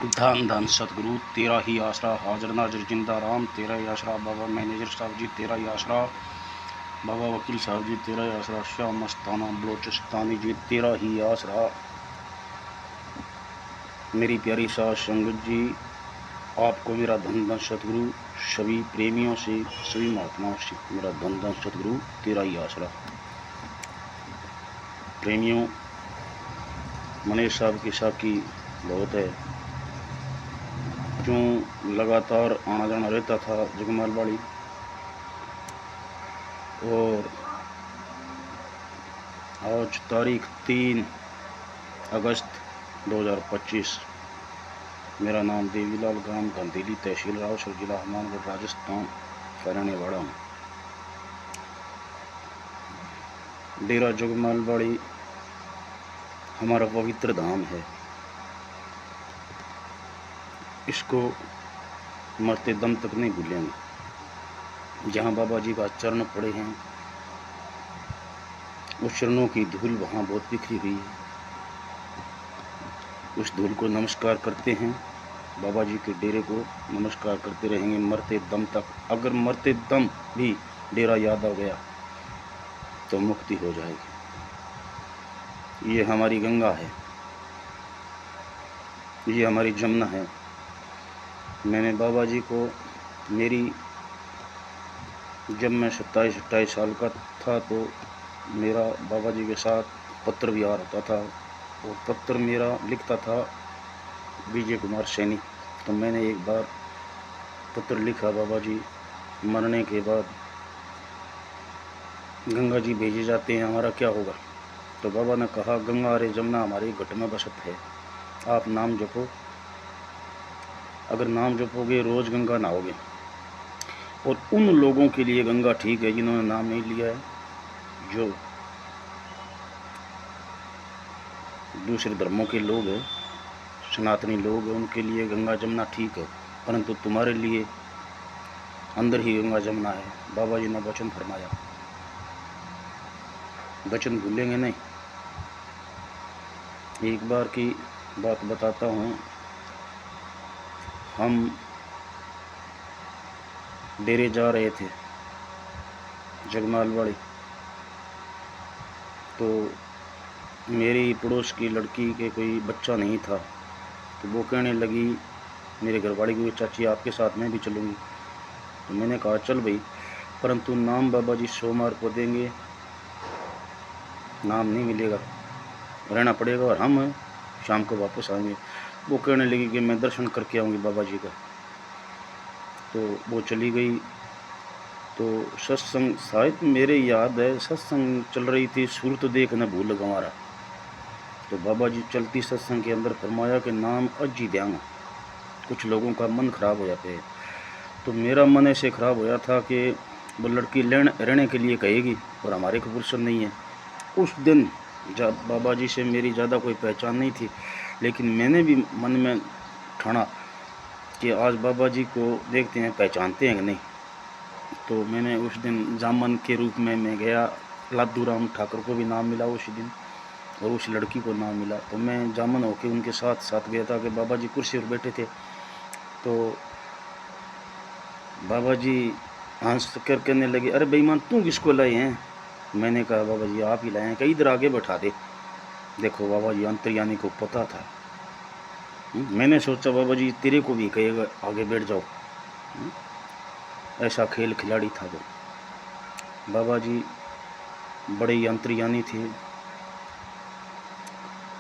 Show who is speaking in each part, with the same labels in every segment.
Speaker 1: धन धन सतगुरु तेरा ही आसरा, हाजिर नाजिर जिंदा राम तेरा ही आसरा, बाबा मैनेजर साहब जी तेरा ही आसरा, बाबा वकील साहब जी तेरा ही आसरा, शाह मस्ताना बलोचिस्तानी जी तेरा ही आसरा, मेरी प्यारी सास संगत जी आपको मेरा धन धन सतगुरु, सभी प्रेमियों से सभी महात्माओं से मेरा धन धन सतगुरु तेरा ही आसरा। प्रेमियों, मनीष साहब की साखी बहुत है, क्यों लगातार आना जाना रहता था जगमालवाड़ी, और आज तारीख 3 अगस्त 2025, मेरा नाम देवीलाल, ग्राम गंदेली, तहसील रावसर, जिला हनुमानगढ़, राजस्थान का रहने वाला हूँ। डेरा जगमालवाड़ी हमारा पवित्र धाम है, इसको मरते दम तक नहीं भूलेंगे। जहाँ बाबा जी का चरण पड़े हैं उस चरणों की धूल वहाँ बहुत बिखरी हुई है, उस धूल को नमस्कार करते हैं, बाबा जी के डेरे को नमस्कार करते रहेंगे मरते दम तक। अगर मरते दम भी डेरा याद आ गया तो मुक्ति हो जाएगी। ये हमारी गंगा है, ये हमारी जमुना है। मैंने बाबा जी को जब मैं 27-28 साल का था तो मेरा बाबा जी के साथ पत्र व्यवहार होता था, और पत्र मेरा लिखता था विजय कुमार सैनी। तो मैंने एक बार पत्र लिखा, बाबा जी मरने के बाद गंगा जी भेजे जाते हैं, हमारा क्या होगा? तो बाबा ने कहा, गंगा अरे जमुना हमारी घट में बसत है, आप नाम जपो, अगर नाम जपोगे रोज़ गंगा नहाओगे। और उन लोगों के लिए गंगा ठीक है जिन्होंने नाम नहीं लिया है, जो दूसरे धर्मों के लोग हैं, सनातनी लोग हैं, उनके लिए गंगा जमुना ठीक है, परंतु तुम्हारे लिए अंदर ही गंगा जमुना है। बाबा जी ने वचन फरमाया, वचन भूलेंगे नहीं। एक बार की बात बताता हूँ, हम डेरे जा रहे थे जगमालवाड़ी, तो मेरी पड़ोस की लड़की के कोई बच्चा नहीं था, तो वो कहने लगी मेरे घरवाली की, चाची आपके साथ मैं भी चलूँगी। तो मैंने कहा चल भाई, परंतु नाम बाबा जी सोमवार को देंगे, नाम नहीं मिलेगा, रहना पड़ेगा, और हम शाम को वापस आएंगे। वो कहने लगी कि मैं दर्शन करके आऊँगी बाबा जी का। तो वो चली गई। तो सत्संग, शायद मेरे याद है सत्संग चल रही थी, सूरत देख न भूल गंवारा। तो बाबा जी चलती सत्संग के अंदर फरमाया कि नाम अज ही देंगा। कुछ लोगों का मन खराब हो जाते हैं, तो मेरा मन ऐसे खराब होया था कि वो लड़की रहने के लिए कहेगी और हमारे को फुर्सत नहीं है। उस दिन जब बाबा जी से मेरी ज़्यादा कोई पहचान नहीं थी, लेकिन मैंने भी मन में ठाना कि आज बाबा जी को देखते हैं पहचानते हैं कि नहीं। तो मैंने उस दिन जामन के रूप में मैं गया, लादू राम ठाकुर को भी नाम मिला उस दिन, और उस लड़की को नाम मिला। तो मैं जामन होके उनके साथ गया था कि बाबा जी कुर्सी पर बैठे थे। तो बाबा जी हंस कर कहने लगे, अरे बेईमान तू किसको लाए हैं? मैंने कहा बाबा जी आप ही लाए हैं, कि इधर आगे बैठा दे। देखो बाबा जी अंतर्यामी को पता था। मैंने सोचा बाबा जी तेरे को भी कहेगा आगे बैठ जाओ, ऐसा खेल खिलाड़ी था वो। बाबा जी बड़े ही अंतर्यामी थे।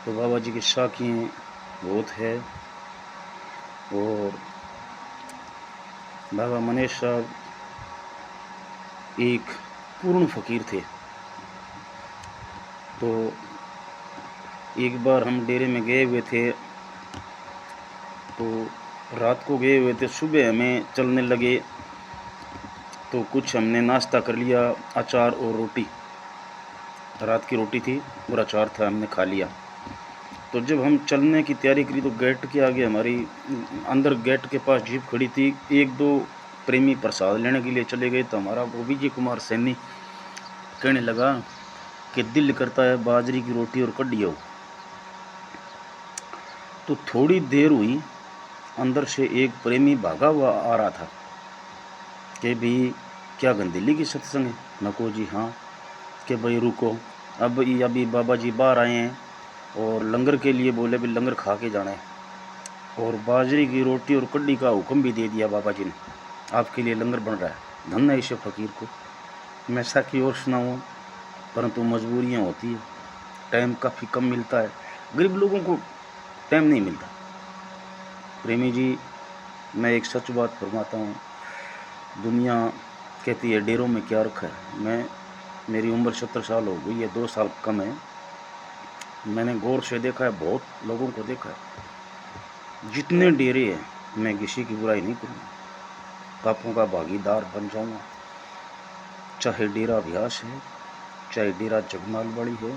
Speaker 1: तो बाबा जी की साखियाँ बहुत है। और बाबा मनीष साहब एक पूर्ण फकीर थे। तो एक बार हम डेरे में गए हुए थे, तो रात को गए हुए थे, सुबह हमें चलने लगे, तो कुछ हमने नाश्ता कर लिया, अचार और रोटी, रात की रोटी थी और अचार था, हमने खा लिया। तो जब हम चलने की तैयारी करी तो गेट के आगे हमारी अंदर गेट के पास जीप खड़ी थी, एक दो प्रेमी प्रसाद लेने के लिए चले गए। तो हमारा वो विजय कुमार सैनी कहने लगा कि दिल करता है बाजरी की रोटी और कड्डी हो। तो थोड़ी देर हुई, अंदर से एक प्रेमी भागा हुआ आ रहा था कि भाई क्या गंदीली की सत्संग है। नको जी हाँ। कि भाई रुको, अब ये अभी बाबा जी बाहर आए हैं और लंगर के लिए बोले भी लंगर खा के जाना है, और बाजरे की रोटी और कड्डी का हुक्म भी दे दिया बाबा जी ने, आपके लिए लंगर बन रहा है। धन्य है इस फ़कीर को। मैं ऐसा की और सुनाऊँ, परंतु मजबूरियाँ होती है, टाइम काफ़ी कम मिलता है, गरीब लोगों को टाइम नहीं मिलता। प्रेमी जी, मैं एक सच बात फरमाता हूँ, दुनिया कहती है डेरों में क्या रखा है। मेरी उम्र 70 साल हो गई है, 2 साल कम है। मैंने गौर से देखा है, बहुत लोगों को देखा है। जितने डेरे हैं, मैं किसी की बुराई नहीं करूँगा, पापों का भागीदार बन जाऊँगा। चाहे डेरा अभ्यास है, चाहे डेरा जगमालवाड़ी है,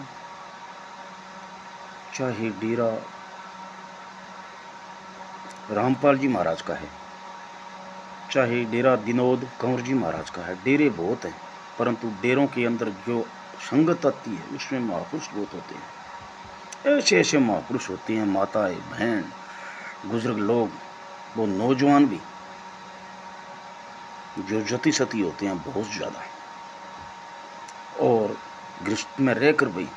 Speaker 1: चाहे डेरा रामपाल जी महाराज का है, चाहे डेरा दिनोद कंवर जी महाराज का है। डेरे बहुत हैं, परंतु डेरों के अंदर जो संगत आती है उसमें महापुरुष बहुत होते हैं। ऐसे ऐसे महापुरुष होते हैं, माताएं, बहन, बुजुर्ग लोग, वो नौजवान भी, जो जति सती होते हैं बहुत ज़्यादा, और गृहस्थ में रहकर भी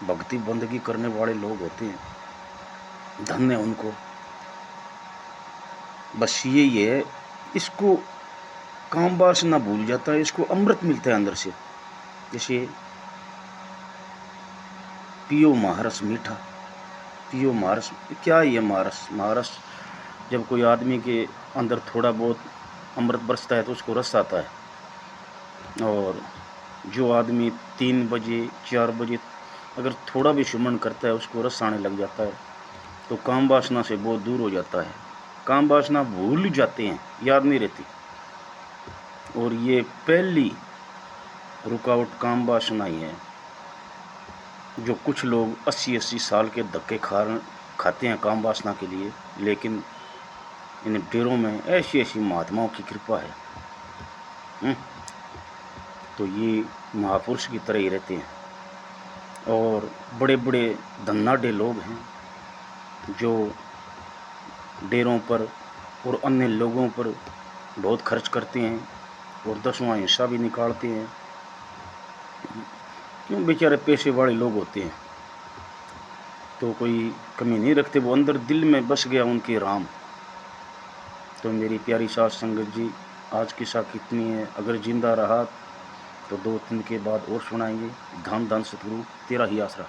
Speaker 1: भक्ति बंदगी करने वाले लोग होते हैं। धन्य उनको। बस यही है, इसको कामवास ना भूल जाता है, इसको अमृत मिलता है अंदर से। जैसे पियो महारस मीठा, पियो महारस। क्या है ये महारस? महारस जब कोई आदमी के अंदर थोड़ा बहुत अमृत बरसता है तो उसको रस आता है। और जो आदमी 3 बजे 4 बजे अगर थोड़ा भी सुमन करता है उसको रस आने लग जाता है, तो काम वासना से बहुत दूर हो जाता है। काम वासना भूल जाते हैं, याद नहीं रहती। और ये पहली रुकावट काम वासना ही है। जो कुछ लोग 80-80 साल के धक्के खाते हैं काम वासना के लिए, लेकिन इन डेरों में ऐसी ऐसी महात्माओं की कृपा है। तो ये महापुरुष की तरह ही रहते हैं। और बड़े बड़े धन्नाढ्य लोग हैं जो डेरों पर और अन्य लोगों पर बहुत खर्च करते हैं और 10वां हिस्सा भी निकालते हैं। क्यों? बेचारे पैसे वाले लोग होते हैं तो कोई कमी नहीं रखते, वो अंदर दिल में बस गया उनके राम। तो मेरी प्यारी साथ संगत जी, आज की साख कितनी है, अगर जिंदा रहा तो 2-3 के बाद और सुनाएंगे। धन धन सतगुरु, तेरा ही आसरा।